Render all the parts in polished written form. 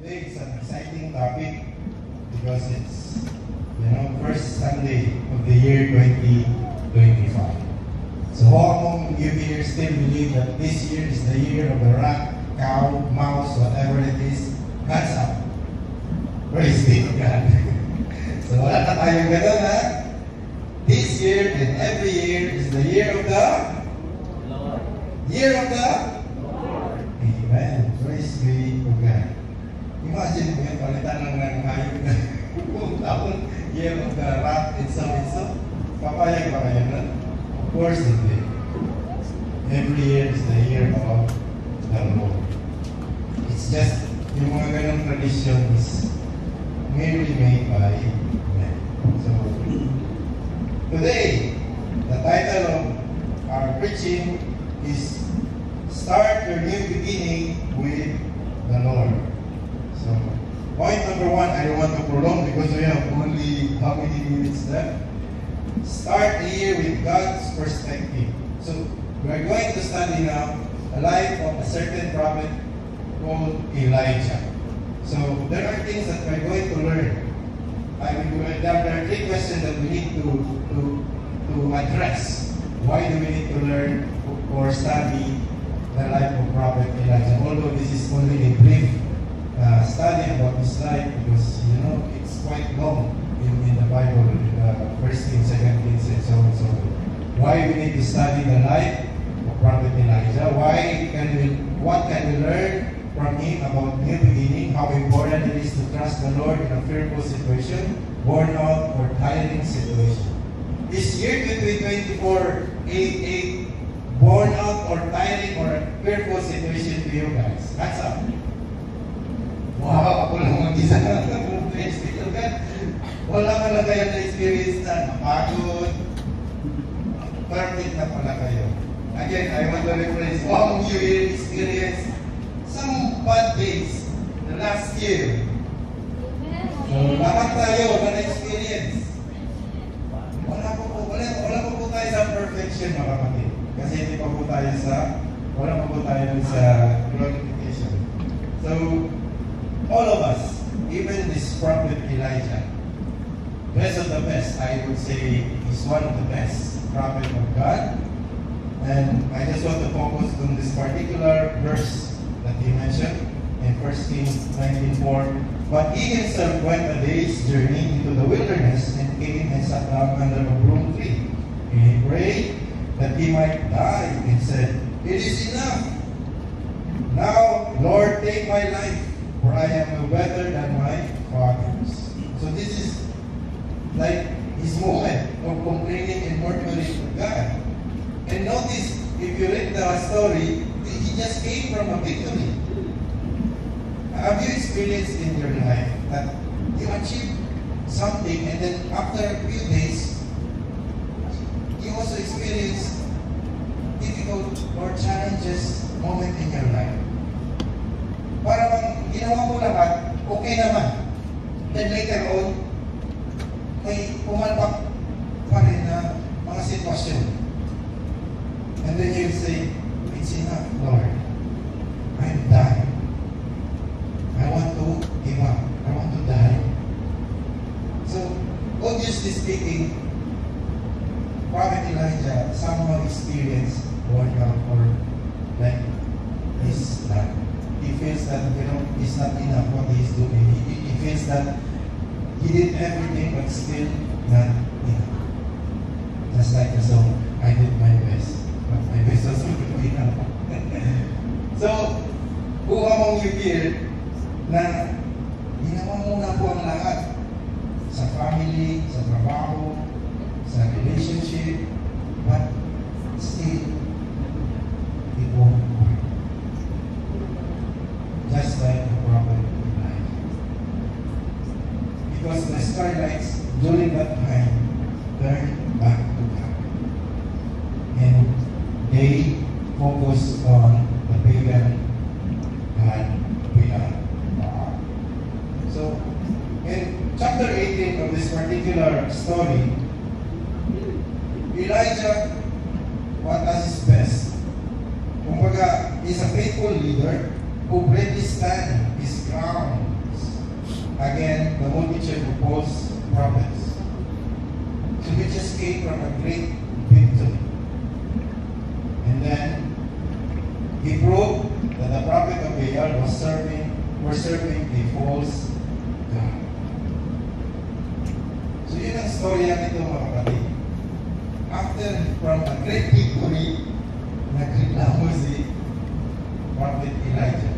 Today is an exciting topic because it's, first Sunday of the year 2025. So how among you here still believe that this year is the year of the rat, cow, mouse, whatever it is? Hands up. Praise be to God. So wala na tayong ganun, ha? This year and every year is the year of the Lord. Year of the Lord. Amen. Praise be to God. Imagine mo yan, palitan lang ng hayop na kung taon, year of the rat and so. Papayag ba kayo na? Of course hindi. Every year is the year of the Lord. It's just, yung mga ganong tradition is merely made by men. So, today, the title of our preaching is Start Your New Beginning with the Lord. So, point number one, I don't want to prolong because we have only how many minutes left. Start the year with God's perspective. So, we are going to study now the life of a certain prophet called Elijah. So, there are things that we are going to learn. There are three questions that we need to address. Why do we need to learn or study the life of Prophet Elijah? Although this is only a brief study about his life, because it's quite long in the Bible, First Kings, Second Kings, and so on and so on. Why we need to study the life of Prophet Elijah? What can we learn from him about new beginning? How important it is to trust the Lord in a fearful situation, worn out or tiring situation. This year 2024, a worn out or tiring or fearful situation to you guys. That's up. Wow, ako lang mag-isa na wala ka lang kayo na-experience na mapagod. Perfect na pala kayo. Again, I want to reference all of you experience some bad days the last year. So, lahat tayo na-experience. Wala po tayo sa perfection, mga kapatid. Kasi hindi pa po tayo wala pa po tayo sa glorification. So, all of us, even this prophet Elijah, best of the best, I would say, is one of the best prophet of God. And I just want to focus on this particular verse that he mentioned in 1 Kings 19:4. But he himself went a day's journey into the wilderness and came and sat down under a broom tree. And he prayed that he might die and said, "It is enough. Now, Lord, take my life, for I am no better than my fathers." So this is like his moment of complaining and murmuring to God. And notice, if you read the story, he just came from a victory. Have you experienced in your life that you achieved something and then after a few days, you also experience difficult or challenges moment in your life? Para bang ginawa mo lahat, okay naman. Then later on, may pumalpak pa rin na mga sitwasyon. And then you say, "It's enough, Lord. I'm done. I want to give up. I want to die." So, obviously speaking, Prophet Elijah somehow experienced worn out or like he's done. He feels that it's not enough what he's doing. He feels that he did everything but still not enough. Just like the song, "I did my best, but my best was not enough." So, who among you here na ginawa mo na po ang lahat sa family, sa trabaho, sa relationship, but still it won't work. Just like the prophet Elijah. Because the Israelites during that time turned back to God. And they focused on the pagan God beyond Baal. So, in chapter 18 of this particular story, Elijah, what does his best? Kumbaga, he's a faithful leader. who greatly stand his grounds against the multitude of false prophets. So we just came from a great victory. And then he proved that the prophet of Baal were serving a false God. So yun ang storya nito mga kapatid. After from a great victory, nagreklamo si Prophet Elijah.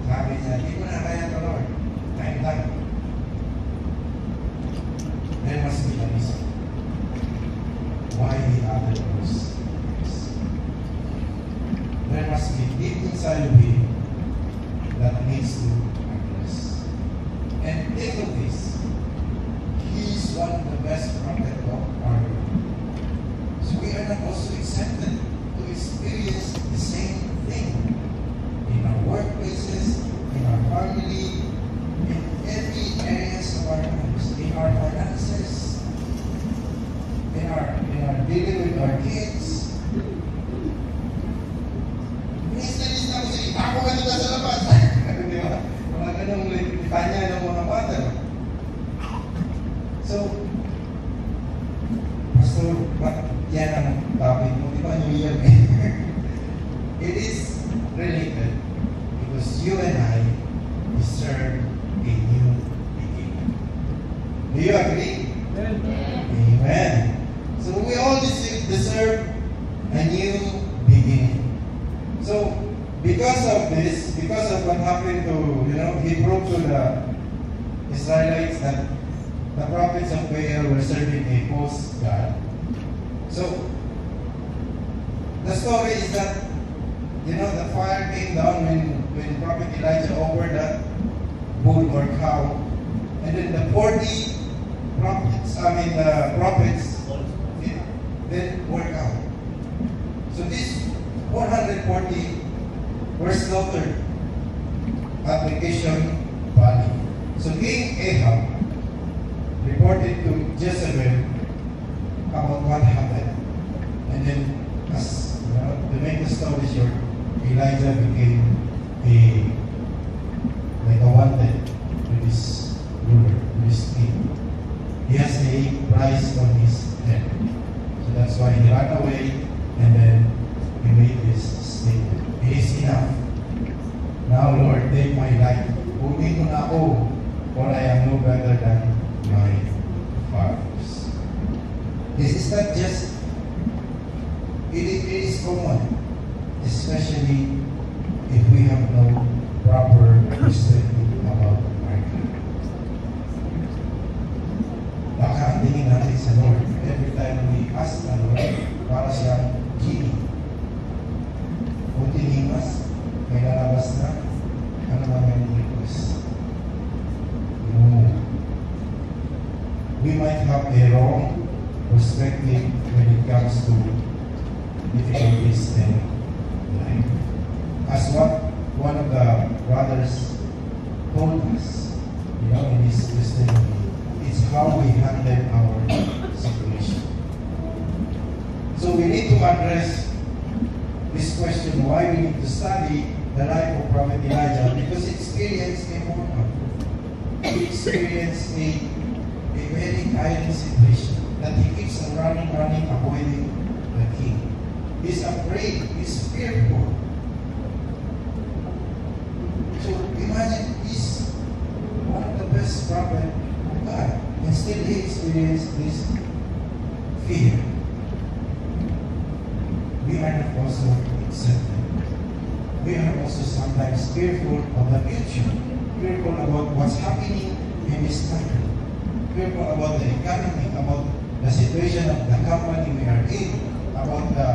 Sabi niya, hindi mo na kaya ito, Lord. Time lang. There must be a reason why the other was this. There must be deep inside of him that needs to address. And think of this. He is one of the best prophets of our world. So we are not also exempted to experience the same thing in our workplaces, in our family, in every areas of our lives, in our finances, in our dealing with our kids. Minsan ako sa iba ko ganito sa labas. Di ba? Mga ganong litanya ng mga bata. So, Pastor, yan ang topic mo. Di ba New Year? It is related because you and I deserve a new beginning. Do you agree? Amen. So we all deserve a new beginning. So because of this, because of what happened to, he proved to the Israelites that the prophets of Baal were serving a false god. So the story is that the fire came down when Prophet Elijah offered that bull or cow, and then the 40 prophets didn't work out. So these 440 were slaughtered at Vacation Valley. So King Ahab reported to Jezebel about what happened, and then as to make the story short, Elijah became like a wanted to this ruler, to this king. He has a price on his head. So that's why he ran away, and then he made this statement. It is enough. Now, Lord, take my life. Kunin mo na ako, for I am no better than my fathers. This is not just, it is common, especially if we have no proper perspective about our God. Baka ang tingin natin sa Lord, every time we ask the Lord, para siyang genie. Kung tinimas, may lalabas na, ano naman yung request? No. We might have a wrong perspective when it comes to difficulties in life. As what one of the brothers told us, in his testimony, it's how we handle our situation. So we need to address this question, why we need to study the life of Prophet Elijah, because he experienced a moment. He experienced a very kind situation that he keeps on running, avoiding the king. He's afraid, he's fearful. So imagine, he's one of the best prophet of God, and still he experienced this fear. We are not also accepted. We are also sometimes fearful of the future, fearful about what's happening in this country, fearful about the economy, about the situation of the company we are in, about the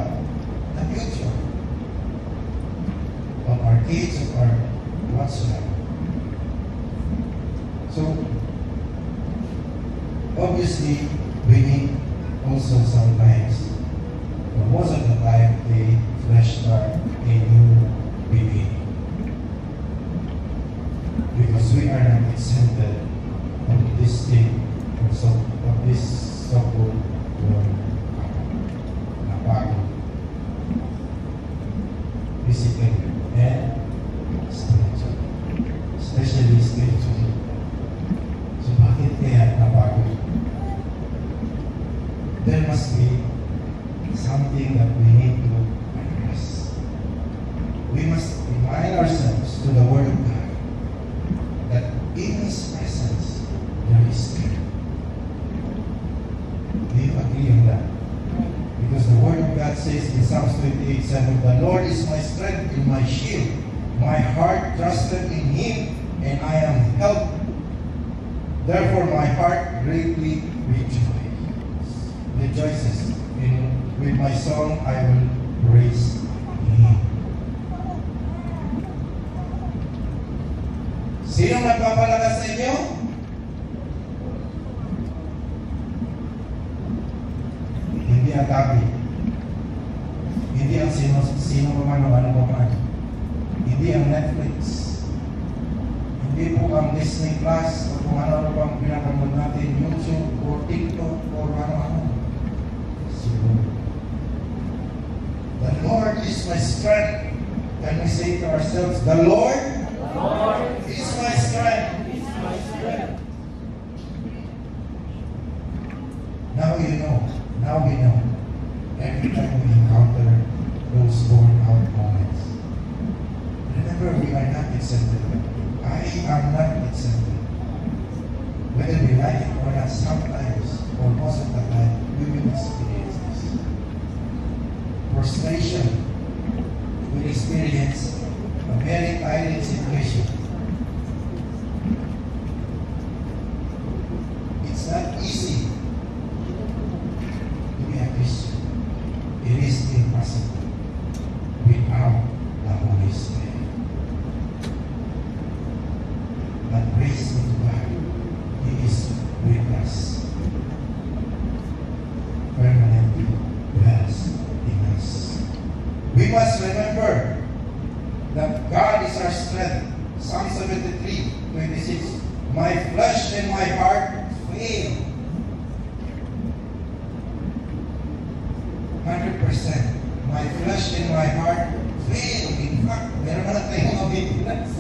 future of our kids, of our whatsoever. So, obviously, we need also sometimes, or most of the time, a fresh start, a new beginning. Because we are not exempted of this thing, of this so-called world. Napagod. Physically and we must remind ourselves to the Word of God that in His presence there is strength. Do you agree on that? Because the Word of God says in Psalms 28:7, the Lord is my strength and my shield. My heart trusted in Him, and I am helped. Therefore my heart greatly rejoices. And with my song I will praise Him. Sino nagpapalakas sa inyo? Hindi ang gabi. Hindi ang sino man o ano man. Hindi ang Netflix. Hindi po ang Disney Plus o kung ano pang pinapanood natin, YouTube o TikTok o ano-ano. The Lord is my strength. Can we say to ourselves, the Lord is my strength. Now you know. Now we know. Every time we encounter those worn out moments, remember we are not exempted. I am not exempted. Whether we like it or not, sometimes or most of the time, we will experience this. Frustration will experience a very tiring situation. It's not easy to be a Christian. It is impossible without the Holy Spirit. But praise be to God, He is with us, permanently dwells in us. We must remember that God is our strength. Psalm 73:26. My flesh and my heart fail. 100%. My flesh and my heart fail. In fact, meron na tayong mga maintenance.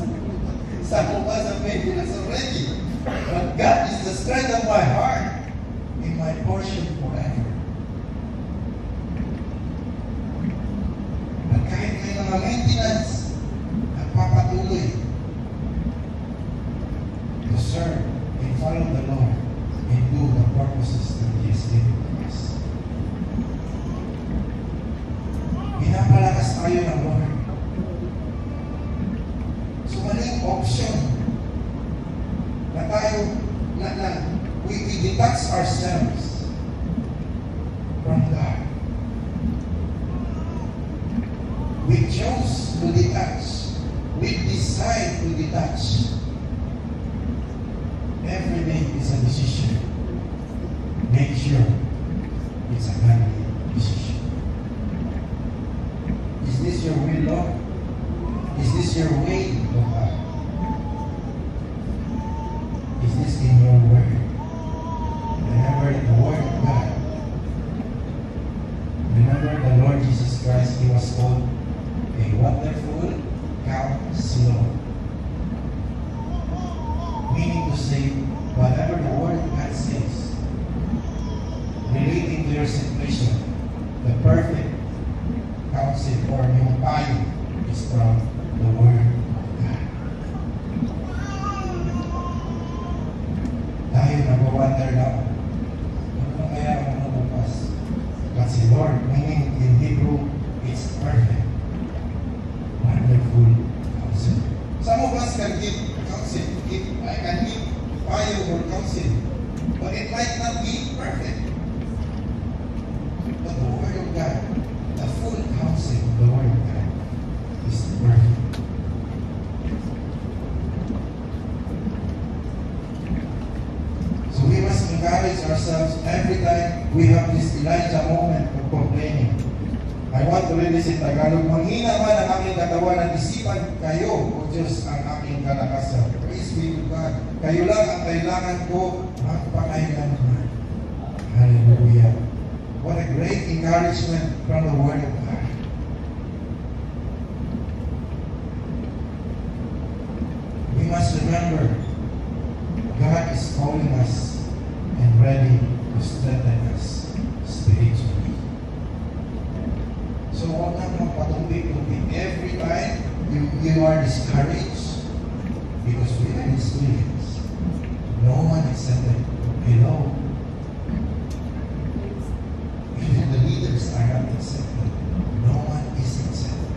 Some of us have maintenance already. But God is the strength of my heart in my portion forever. At kahit may mga maintenance, nagpapatuloy to serve and follow the Lord and do the purposes that He has given to us. Pinapalakas tayo ng Lord. So maling option na tayo we detach ourselves from God. We chose to detach. We decide to detach. Every day is a decision. Make sure it's a godly decision. Is this your will, Lord? Is this your way, Lord? Is this in your word? Remember the word of God. Remember the Lord Jesus Christ, He was called a wonderful counselor. Meaning to say, whatever the word of God says, relating to your situation, the perfect counsel or yung payo is from the word of God. Tayo nag-wonder na, ano kaya ang mabupas? But si Lord, meaning in Hebrew, it's perfect. Wonderful counsel. Some of us can give counsel. I can give payo or counsel, but it might not be perfect. But the word of God, the full counsel of the word of God, is perfect. So we must encourage ourselves every time we have this Elijah moment of complaining. I want to read this in Tagalog. Manghina man ang aking katawan at isipan kayo, O Diyos, ang aking kalakasan. Praise be to God. Kayo lang ang kailangan ko magpakailanman. Hallelujah. What a great encouragement from the Word of God. We must remember, God is calling us and ready to strengthen us spiritually. So huwag na magpatuloy-tuloy every time you are discouraged, because we are experienced, no one accepted. Hello. Even the leaders are not accepted. No one is accepted.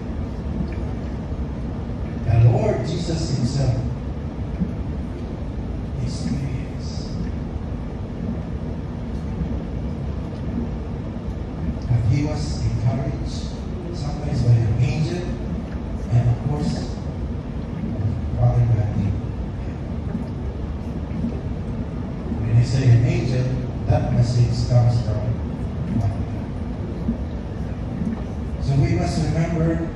The Lord Jesus Himself experienced. But He was encouraged, sometimes by an angel, and of course, Father God. When I say an angel, that message comes from Father God. So we must remember,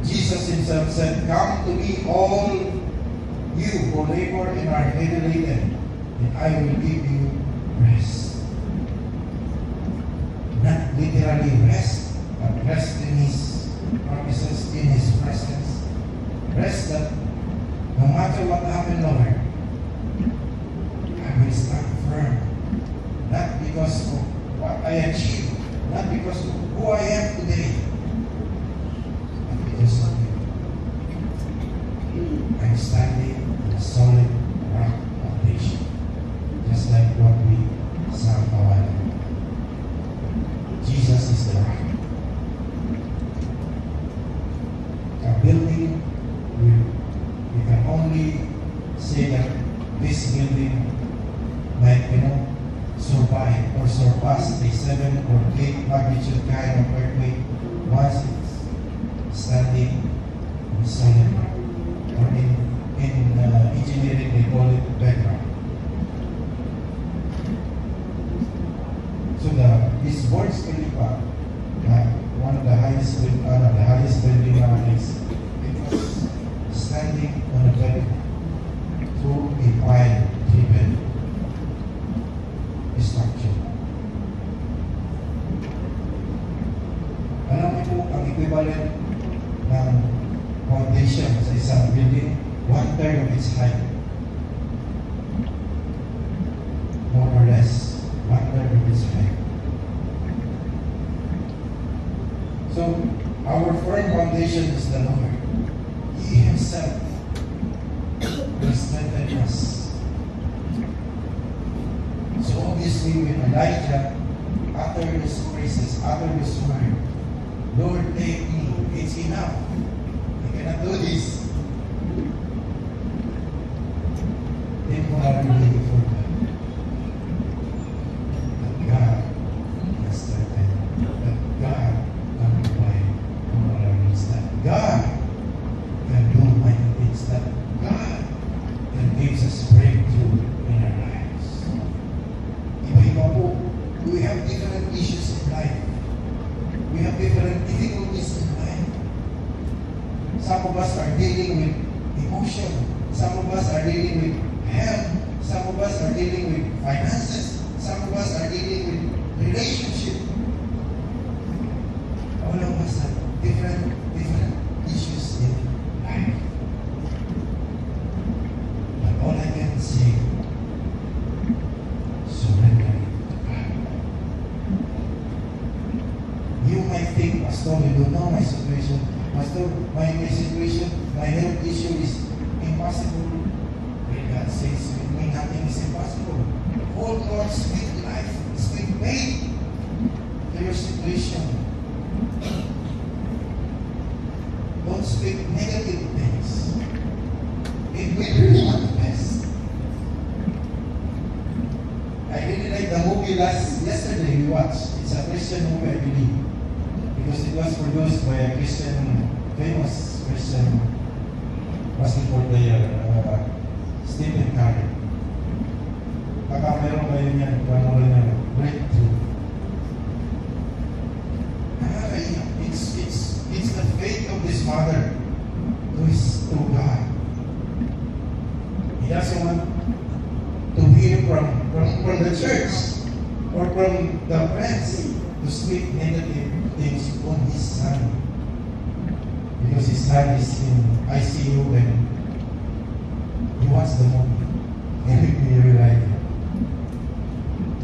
Jesus Himself said, "Come to me, all you who labor and are heavy laden, and I will give you rest." Not literally rest, but rest in His promises, in His presence. Rest that no matter what happened, Lord, I will stand firm. Not because of what I achieved, not because of who I am today, but because of you. I'm standing on a solid rock foundation, just like what we sang a while ago. Jesus is the rock. A building, we can only say that this building might, survive or surpass a 7 or 8 magnitude kind of earthquake once it's standing on solid rock. Or in engineering, they call it bedrock. So this Burj Khalifa, one of the highest building nowadays, it was standing on a bedrock through a pile-driven structure. Alam mo po ang equivalent ng foundation sa isang building, 1/3 of its height. More or less, 1/3 of its height. So, our firm foundation is the Lord. He Himself will strengthen us. So obviously, when Elijah uttered his praises, uttered his word, "Lord, take me, it's enough. I cannot do this." Temporarily before God. But God has strengthened. But God can provide temporary needs. That God can do mighty things. That God can give us breakthrough in our lives. Iba-iba po. We have different issues in life. We have different difficulties in life. Some of us are dealing with emotion. Some of us are dealing with health. Some of us are dealing with finances. Some of us are dealing with relationship. All of us have different issues in life. But all I can say, surrender it to God. You might think, "Pastor, you don't know my situation. Pastor, my situation, my health issue is impossible." When God says, "With me, nothing is impossible." Oh Lord, speak life, speak faith to your situation. Don't speak negative things. It will really manifest. I really like the movie yesterday we watched. It's a Christian movie, I believe, because it was produced by a famous Christian basketball player, Stephen Curry. Baka meron kayo niyan, panoorin niya, Breakthrough. It's the faith of this mother to God. He doesn't want to hear from the church or from the friends to speak negative things on his son, because his son is in ICU and he wants the movie and he realized it.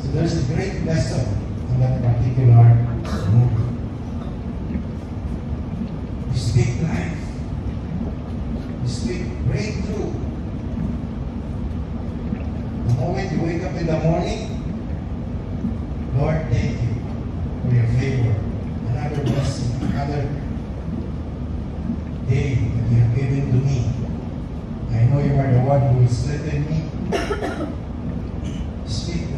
So there's a great lesson in that particular movie. You speak life. moment you wake up in the morning, Lord, thank you for your favor. Another blessing, another day that you have given to me. I know you are the one who will strengthen me. Speak